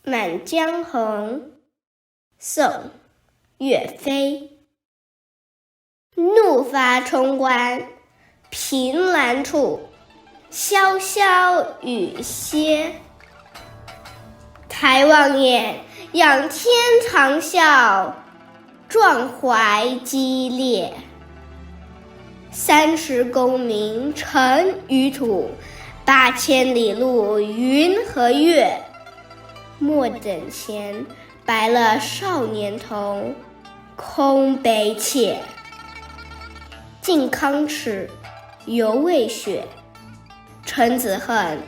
满江红》宋·岳飞。怒发冲冠，凭栏处，潇潇雨歇。抬望眼，仰天长啸，壮怀激烈。30功名尘与土，8000里路云和月。莫等闲，白了少年头，空悲切。靖康耻，犹未雪，臣子恨，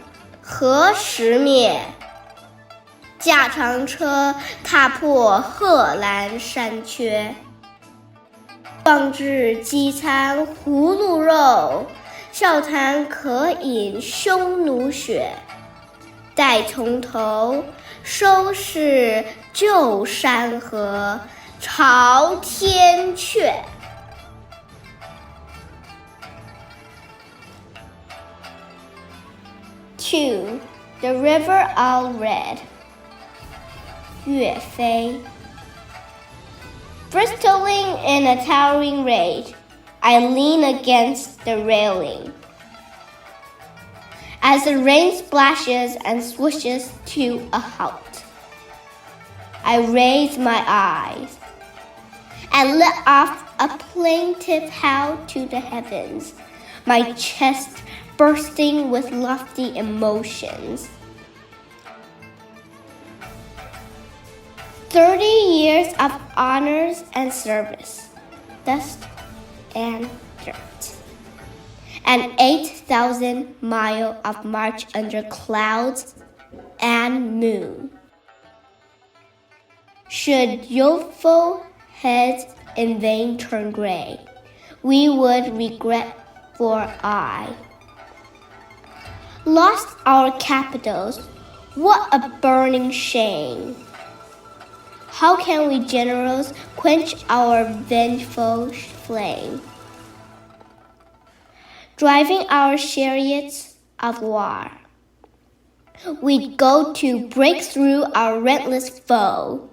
何时灭？驾长车踏破贺兰山缺。忘至饥餐葫芦肉，笑谈渴饮匈奴血。待从头，收拾旧山河，朝天阙。2. The river all red. Yue Fei. Bristling in a towering rage, I lean against the railing. As the rain splashes and swishes to a halt, I raise my eyes and let off a plaintive howl to the heavens, my chest bursting with lofty emotions. 30 years of honors and service, dust and dirt, and 8,000 miles of march under clouds and moon. Should youthful heads in vain turn gray, we would regret, for I lost our capitals. What a burning shame! How can we generals quench our vengeful flame? Driving our chariots of war, we'd go to break through our relentless foe.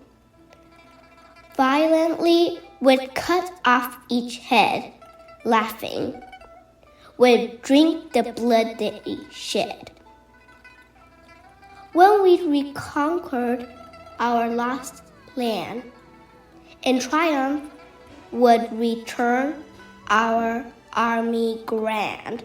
Violently we'd cut off each head, laughing, we'd drink the blood they shed. When we'd reconquered our lost land, in triumph would return our army grand.